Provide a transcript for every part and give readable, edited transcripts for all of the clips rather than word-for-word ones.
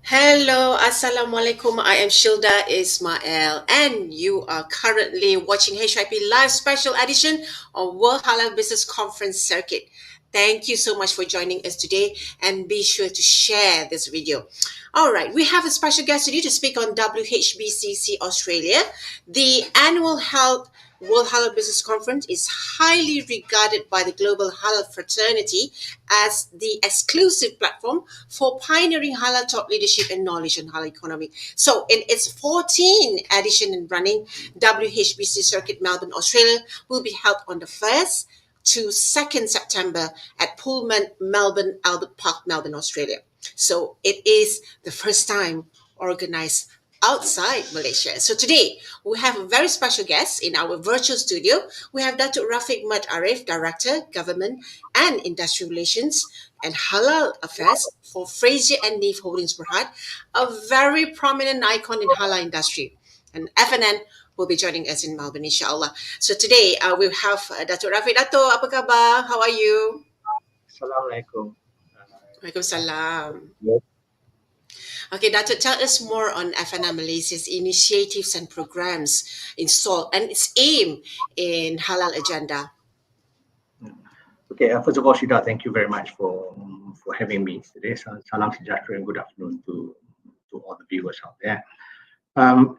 Hello, Assalamualaikum. I am Shilda Ismail, and you are currently watching HIP Live Special Edition on World Halal Business Conference Circuit. Thank you so much for joining us today, and be sure to share this video. All right, we have a special guest today to speak on WHBCC Australia. The annual World Halal Business Conference is highly regarded by the global halal fraternity as the exclusive platform for pioneering halal thought leadership and knowledge on halal economy. So, in its 14th edition and running, WHBC Circuit Melbourne, Australia, will be held on the 1st to 2nd September at Pullman, Melbourne, Albert Park, Melbourne, Australia. So, it is the first time organized outside Malaysia. So today we have a very special guest in our virtual studio. We have Dato Raffiq Ariff, Director, Government and Industrial Relations and Halal Affairs for Fraser and Neave Holdings Berhad, a very prominent icon in halal industry. And F&N will be joining us in Melbourne, inshallah. So today we have Dato Raffiq. Dato, apa khabar? How are you? Assalamualaikum. Waalaikumsalam. Yes. Okay, Dato, tell us more on F&N Malaysia's initiatives and programs installed and its aim in halal agenda. Okay, first of all, Shida, thank you very much for having me today. Salam sejahtera and good afternoon to all the viewers out there.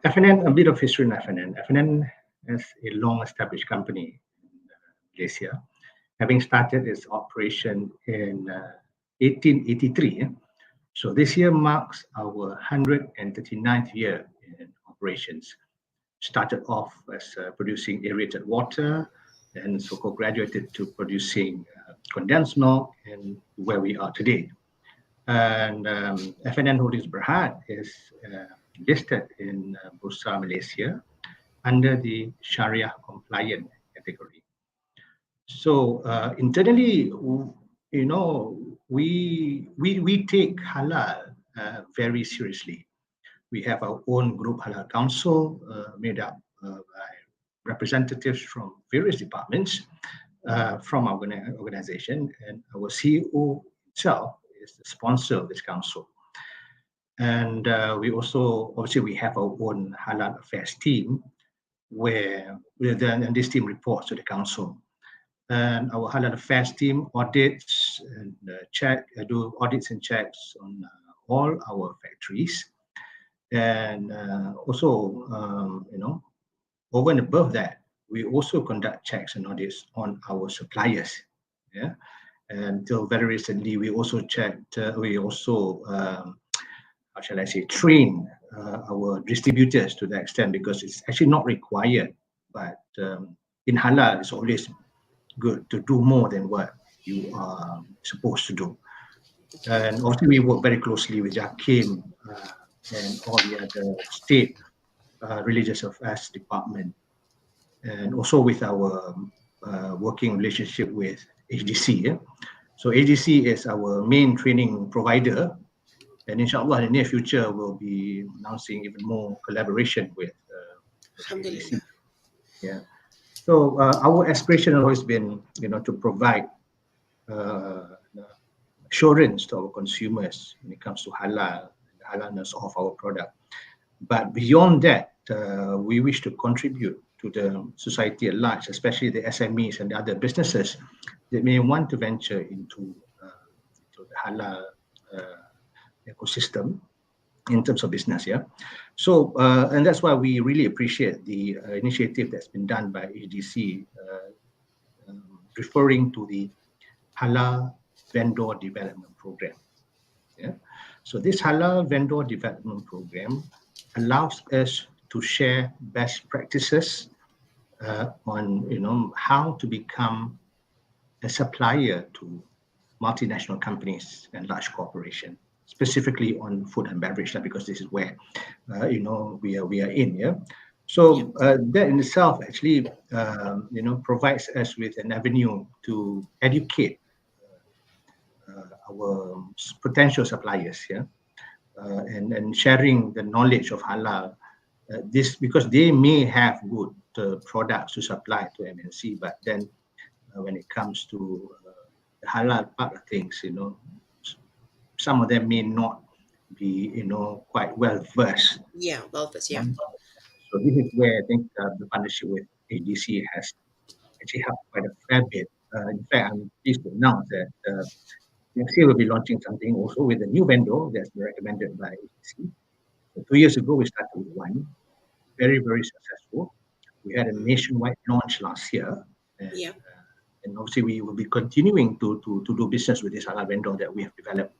F&N, a bit of history in F&N. F&N is a long-established company in Malaysia, having started its operation in 1883. So this year marks our 139th year in operations. Started off as producing aerated water, and so-called graduated to producing condensed milk, and where we are today. And F&N Holdings Berhad is listed in Bursa Malaysia under the Sharia compliant category. So internally, we take halal very seriously. We have our own group halal council made up by representatives from various departments from our organization, and our CEO itself is the sponsor of this council. And we also, obviously, we have our own halal affairs team, and this team reports to the council. And our halal affairs team audits and do audits and checks on all our factories, and also, over and above that, we also conduct checks and audits on our suppliers. Yeah, until very recently, we also how shall I say, train our distributors to that extent, because it's actually not required, but in halal, it's always good to do more than what you are supposed to do. And also, we work very closely with Jakim and all the other state religious affairs department, and also with our working relationship with HDC. Yeah? So HDC is our main training provider, and inshallah in the near future we'll be announcing even more collaboration with HDC. Yeah. So our aspiration has always been, to provide assurance to our consumers when it comes to halal, the halalness of our product. But beyond that, we wish to contribute to the society at large, especially the SMEs and the other businesses that may want to venture into the halal ecosystem in terms of business. Yeah. So, and that's why we really appreciate the initiative that's been done by HDC, referring to the Halal Vendor Development Program. Yeah. So this Halal Vendor Development Program allows us to share best practices on how to become a supplier to multinational companies and large corporations, specifically on food and beverage, because this is where we are in. Yeah. So that in itself actually provides us with an avenue to educate our potential suppliers. Yeah. And sharing the knowledge of halal, this because they may have good products to supply to MNC, but then when it comes to the halal part of things, some of them may not be quite well versed. Yeah, well, yeah. So this is where I think the partnership with ADC has actually helped quite a fair bit. In fact, I'm pleased to announce that next year we'll be launching something also with a new vendor that's recommended by ADC. So 2 years ago, we started with one, very, very successful. We had a nationwide launch last year, and Yeah. and obviously we will be continuing to do business with this halal vendor that we have developed.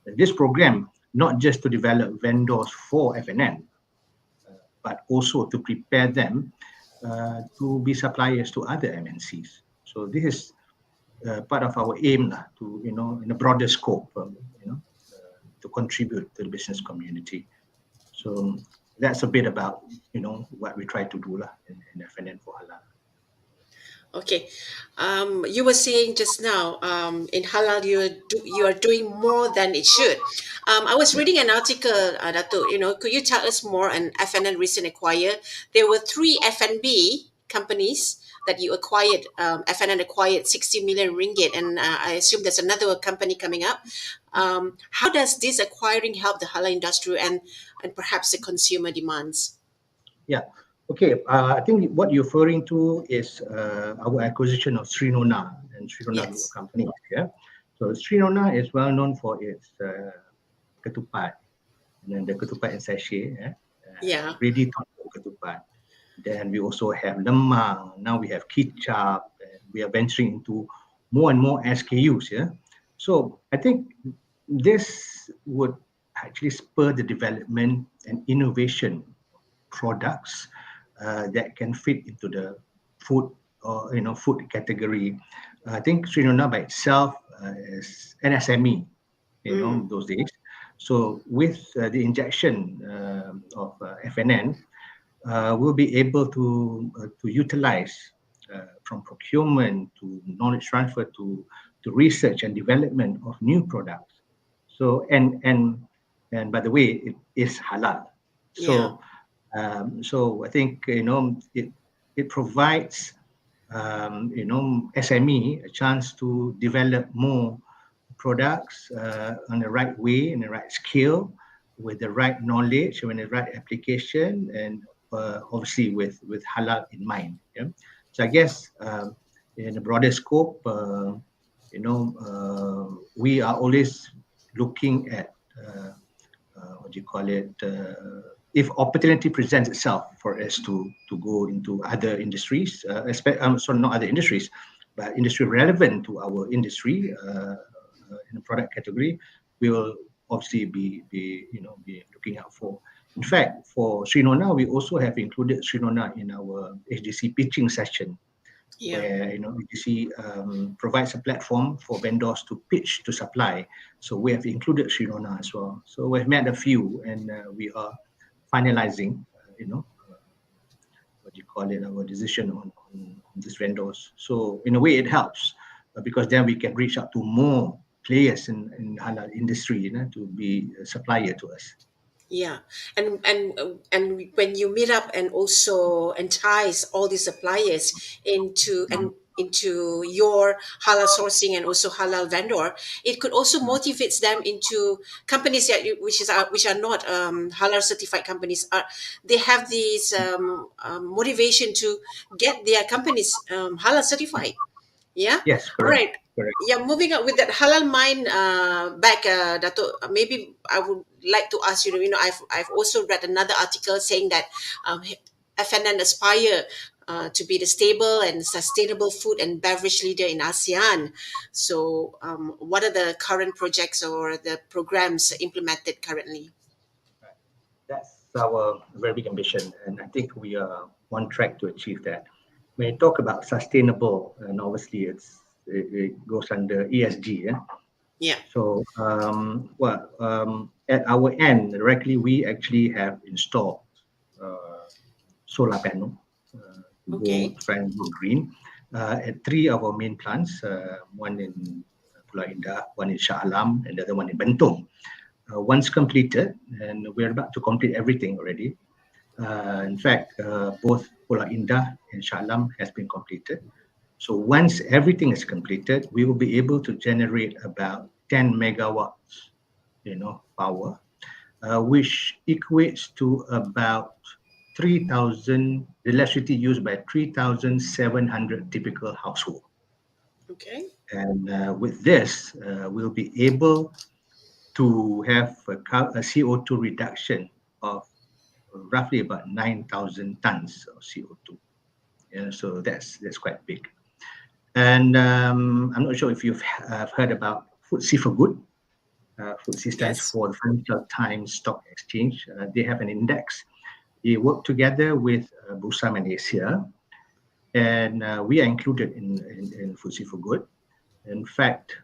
And this program, not just to develop vendors for F&N, but also to prepare them to be suppliers to other MNCs. So this is part of our aim to, in a broader scope, to contribute to the business community. So that's a bit about, what we try to do in F&N for halal. Okay. You were saying just now, in halal, you are doing more than it should. I was Yeah. reading an article, Dato. Could you tell us more? And F&N recently acquired. There were three F&B companies that you acquired. F&N acquired 60 million ringgit, and I assume there's another company coming up. How does this acquiring help the halal industry and perhaps the consumer demands? Yeah. Okay. I think what you're referring to is our acquisition of Srinona and Srinona Group of Yes. Companies. Yeah. So Srinona is well known for its ketupat, and then the ketupat in sachet, Yeah. ready to cook ketupat. Then we also have lemang. Now we have kicap. And we are venturing into more and more SKUs. Yeah. So I think this would actually spur the development and innovation products that can fit into the food or food category. I think Srinona by itself is an SME, Mm. those days. So with the injection of F&N, we'll be able to utilize from procurement to knowledge transfer to research and development of new products. So and by the way, it is halal. Yeah. So I think it provides SME a chance to develop more products on the right way, in the right scale, with the right knowledge, with the right application, and obviously with halal in mind. Yeah. So I guess in a broader scope, we are always looking at what do you call it? If opportunity presents itself for us to go into other industries, sorry, not other industries, but industry relevant to our industry in a product category, we will obviously be looking out for. In fact, for Srinona, we also have included Srinona in our HDC pitching session, Yeah. where EDC provides a platform for vendors to pitch to supply. So we have included Srinona as well. So we've met a few, and we are finalizing, what do you call it, our decision on these vendors. So in a way, it helps because then we can reach out to more players in halal industry, to be a supplier to us. Yeah, and when you meet up and also entice all the suppliers into your halal sourcing and also halal vendor, it could also motivates them into companies that which are not halal certified companies. Are they have these motivation to get their companies halal certified? Yeah. Yes, All correct, right. correct. Yeah. Moving on with that halal mind back, Dato. Maybe I would like to ask you. I've also read another article saying that F&N aspire to be the stable and sustainable food and beverage leader in ASEAN. So, what are the current projects or the programs implemented currently? Right. That's our very big ambition, and I think we are on track to achieve that. When you talk about sustainable, and obviously it goes under ESG. Yeah? Yeah. So, at our end, directly, we actually have installed solar panel to go Okay. friend go green at three of our main plants. One in Pulau Indah, one in Shah Alam, and the other one in Bentong. Once completed, and we're about to complete everything already. In fact, both Pulau Indah and Shah Alam has been completed. So once everything is completed, we will be able to generate about 10 megawatts, power. which equates to about 3,000, the electricity used by 3,700 typical households. Okay. And with this, we'll be able to have a CO2 reduction of roughly about 9,000 tons of CO2. Yeah, so that's quite big. And I'm not sure if you've heard about FTSE for Good. FTSE stands Yes. for the Financial Times Stock Exchange. They have an index. They work together with Bursa Malaysia, and we are included in FTSE for Good. In fact,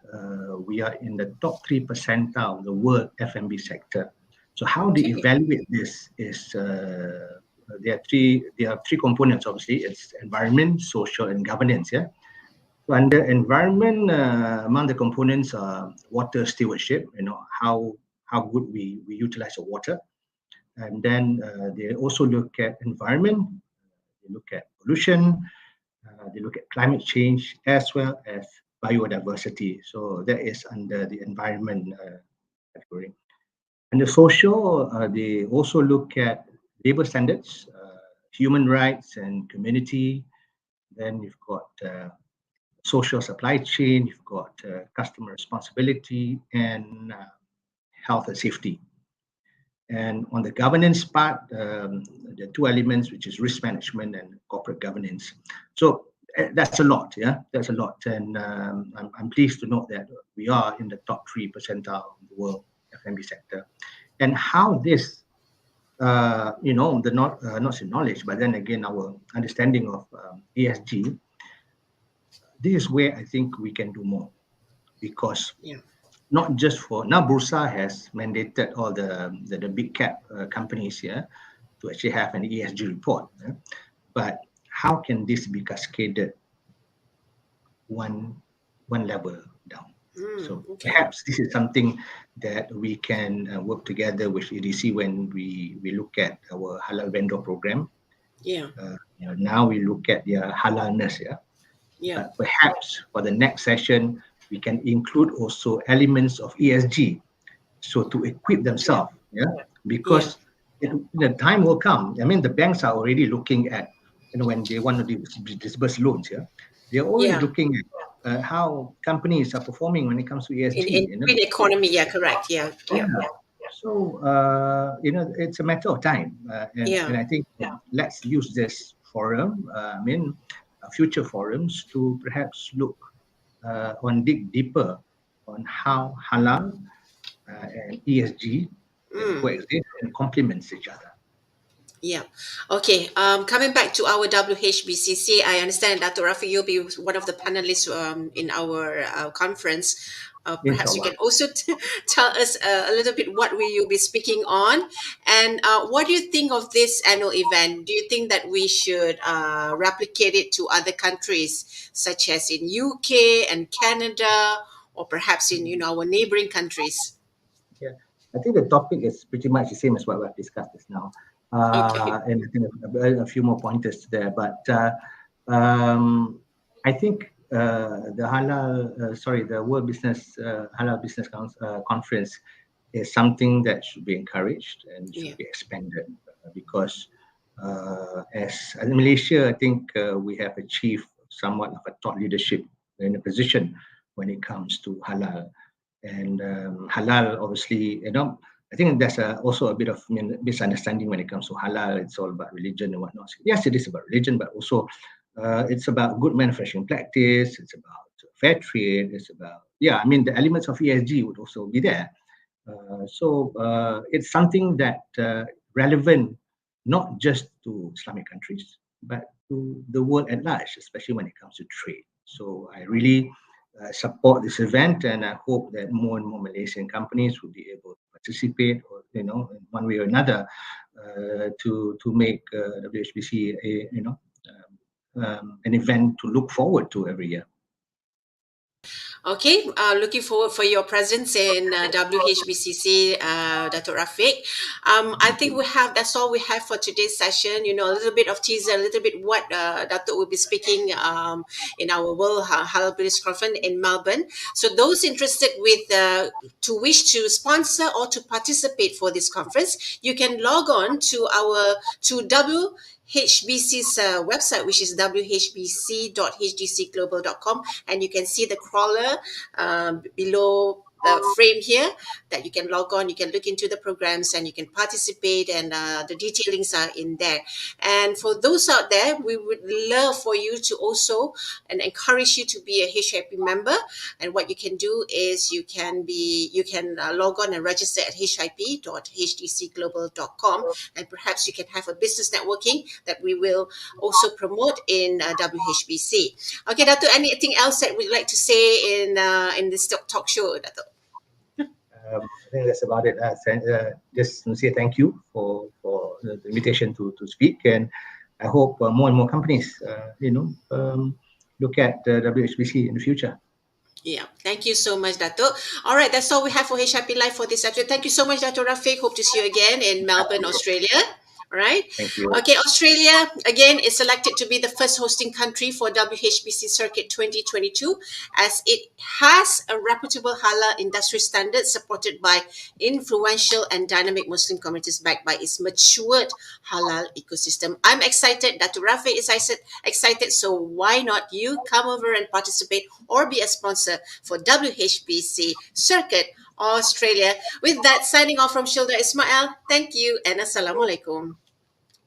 we are in the top 3 percentile of the world F&B sector. So how they Okay. evaluate this is there are three components. Obviously, it's environment, social, and governance. Yeah. So under environment, among the components are water stewardship. How good we utilize the water, and then they also look at environment. They look at pollution. They look at climate change as well as biodiversity. So that is under the environment category. And the social, they also look at labor standards, human rights, and community. Then you've got social supply chain, you've got customer responsibility, and health and safety. And on the governance part, the two elements, which is risk management and corporate governance. So that's a lot, yeah, that's a lot. And I'm pleased to note that we are in the top 3 percentile of the world F&B sector. And how this, the not say knowledge, but then again, our understanding of ESG, this is where I think we can do more, because Yeah. not just for now, Bursa has mandated all the big cap companies here to actually have an ESG report. But how can this be cascaded one level down? So Okay. perhaps this is something that we can work together with EDC when we look at our halal vendor program. Yeah. Now we look at their halalness. Yeah. Yeah. But perhaps for the next session, we can include also elements of ESG, so to equip Yeah. themselves. Yeah, Yeah. because the time will come. I mean, the banks are already looking at, when they want to disburse loans. Yeah, they're always Yeah. looking at how companies are performing when it comes to In ESG. green economy, yeah, correct. Yeah. Yeah. Yeah. So it's a matter of time, and Yeah. I think let's use this forum. Future forums to perhaps look dig deeper on how halal and ESG can Mm. coexist and complement each other. Yeah. Okay. Coming back to our WHBCC, I understand that Dato Raffiq, you'll be one of the panelists in our conference. Perhaps you Inshallah. can also tell us a little bit what will you be speaking on, and what do you think of this annual event? Do you think that we should replicate it to other countries, such as in UK and Canada, or perhaps in our neighboring countries? Yeah, I think the topic is pretty much the same as what we've discussed just now, Okay. and I think a few more pointers there. But um, I think the World Business Halal Business Conference is something that should be encouraged and Yeah. should be expanded because as in Malaysia, I think we have achieved somewhat of a thought leadership in a position when it comes to halal. And halal, obviously, I think there's also a bit of misunderstanding when it comes to halal. It's all about religion and whatnot. Yes, it is about religion, but also it's about good manufacturing practice. It's about fair trade. It's about, the elements of ESG would also be there. So it's something that relevant not just to Islamic countries, but to the world at large, especially when it comes to trade. So I really support this event, and I hope that more and more Malaysian companies will be able to participate, or in one way or another, to make WHBC an event to look forward to every year. Okay, looking forward for your presence in WHBCC, Dato Raffiq. I think that's all we have for today's session. You know, a little bit of teaser, a little bit what Dato will be speaking in our World Halal Business Conference in Melbourne. So those interested with to wish to sponsor or to participate for this conference, you can log on to HBC's website, which is whbc.hdcglobal.com, and you can see the crawler below the frame here that you can log on, you can look into the programs and you can participate, and the detailings are in there. And for those out there, we would love for you to also and encourage you to be a HIP member. And what you can do is you can log on and register at hip.hdcglobal.com, and perhaps you can have a business networking that we will also promote in WHBC. Okay, Dato, anything else that we'd like to say in this talk show, Dato? I think that's about it. Just to say thank you for the invitation to speak, and I hope more and more companies, look at WHBC in the future. Yeah, thank you so much, Dato. All right, that's all we have for HIP Live for this episode. Thank you so much, Dato Raffiq. Hope to see you again in Melbourne, Australia. All right. Thank you. Okay, Australia again is selected to be the first hosting country for WHBC Circuit 2022, as it has a reputable halal industry standard supported by influential and dynamic Muslim communities backed by its matured halal ecosystem. I'm excited. Dato Raffiq is excited. So why not you come over and participate or be a sponsor for WHBC Circuit Australia? With that, signing off from Shilda Ismail. Thank you and Assalamualaikum.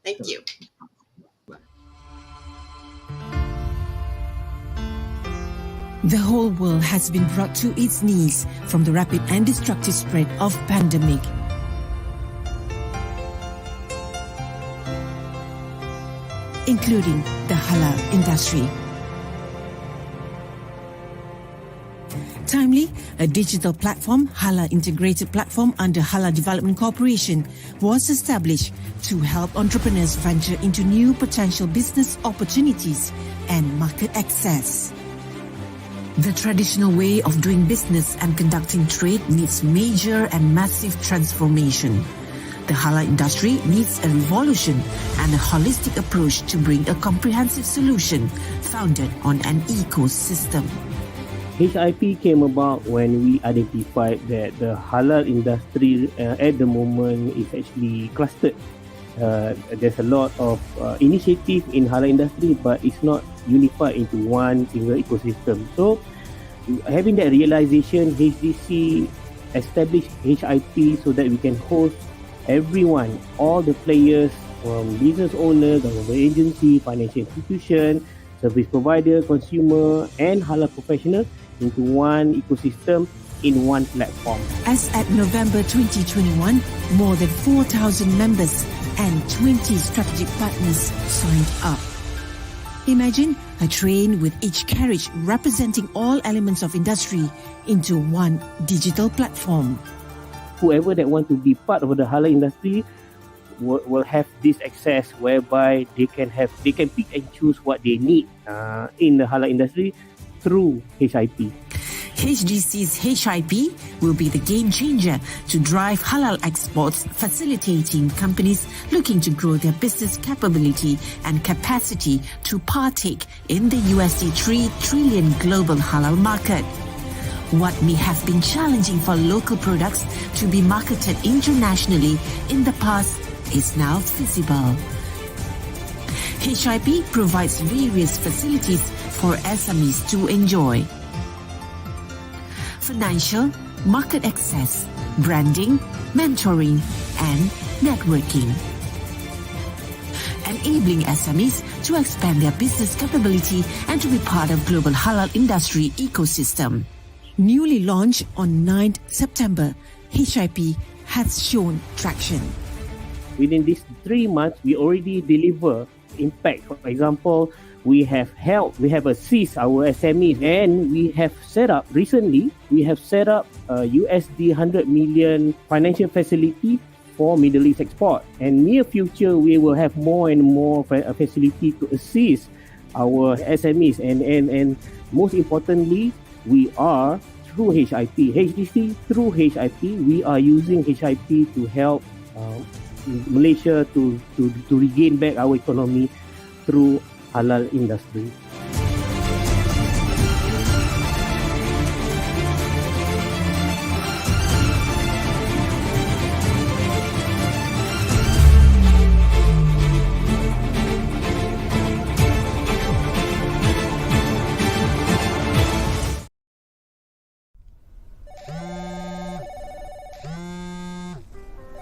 Thank you. The whole world has been brought to its knees from the rapid and destructive spread of pandemic. Including the halal industry. Timely, a digital platform, Halal Integrated Platform under Halal Development Corporation, was established to help entrepreneurs venture into new potential business opportunities and market access. The traditional way of doing business and conducting trade needs major and massive transformation. The halal industry needs a revolution and a holistic approach to bring a comprehensive solution founded on an ecosystem. HIP came about when we identified that the halal industry at the moment is actually clustered. There's a lot of initiative in halal industry, but it's not unified into one single ecosystem. So, having that realization, HDC established HIP so that we can host everyone, all the players, from business owner, government agency, financial institution, service provider, consumer, and halal professional into one ecosystem in one platform. As at November 2021, more than 4,000 members and 20 strategic partners signed up. Imagine a train with each carriage representing all elements of industry into one digital platform. Whoever that want to be part of the halal industry will have this access whereby they can pick and choose what they need in the halal industry through HIP. HDC's HIP will be the game changer to drive halal exports, facilitating companies looking to grow their business capability and capacity to partake in the $3 trillion global halal market. What may have been challenging for local products to be marketed internationally in the past is now feasible. HIP provides various facilities for SMEs to enjoy. Financial, market access, branding, mentoring, and networking. Enabling SMEs to expand their business capability and to be part of global halal industry ecosystem. Newly launched on 9th September, HIP has shown traction. Within these 3 months, we already deliver impact. For example, we have assist our SMEs, and we have set up a $100 million financial facility for Middle East export. And near future, we will have more and more facility to assist our SMEs, and most importantly, we are through HIP, HDC through HIP, we are using HIP to help Malaysia to regain back our economy through halal industry.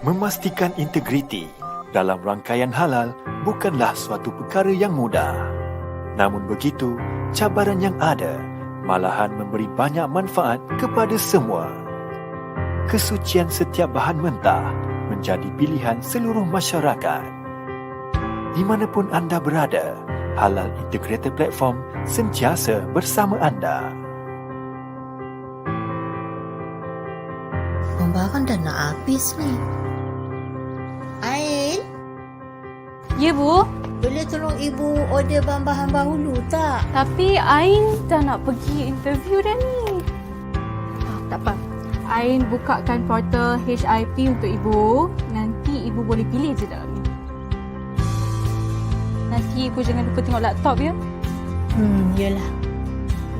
Memastikan integriti dalam rangkaian halal bukanlah suatu perkara yang mudah. Namun begitu, cabaran yang ada malahan memberi banyak manfaat kepada semua. Kesucian setiap bahan mentah menjadi pilihan seluruh masyarakat. Di manapun anda berada, Halal Integrated Platform sentiasa bersama anda. Barang dah nak habis ni. Ain, Ya, Bu. boleh tolong ibu order bahan-bahan bahulu tak? Tapi Ain dah nak pergi interview dah ni. Tak apa. Ain bukakan portal HIP untuk ibu. Nanti ibu boleh pilih je dalam ni. Nanti ibu jangan lupa tengok laptop ya. Yelah.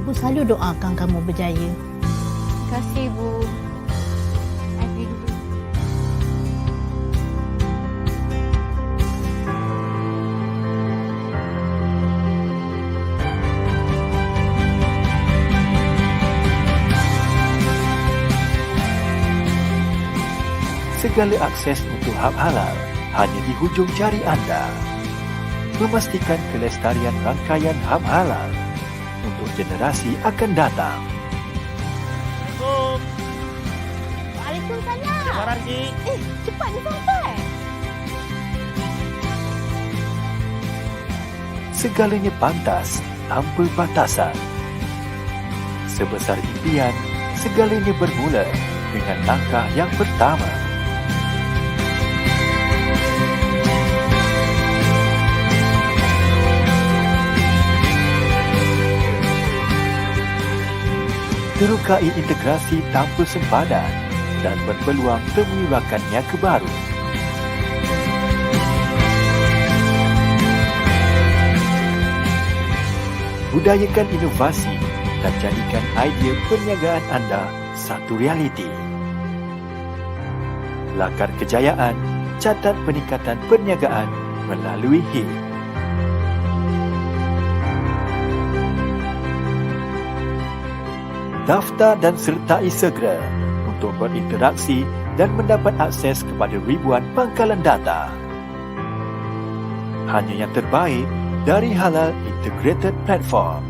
Ibu selalu doakan kamu berjaya. Terima kasih, Ibu. Ain pergi dulu. Segala akses untuk hub halal hanya di hujung jari anda. Memastikan kelestarian rangkaian hub halal untuk generasi akan datang. Waalaikumsalam. Barang cik. Cepat dia sampai. Segalanya pantas tanpa batasan. Sebesar impian, segalanya bermula dengan langkah yang pertama. Terukai integrasi tanpa sempadan dan berpeluang temui rakannya ke baru. Budayakan inovasi dan jadikan idea perniagaan anda satu realiti. Lakar kejayaan, catat peningkatan perniagaan melalui HIP. Daftar dan sertai segera untuk berinteraksi dan mendapat akses kepada ribuan pangkalan data. Hanya yang terbaik dari Halal Integrated Platform.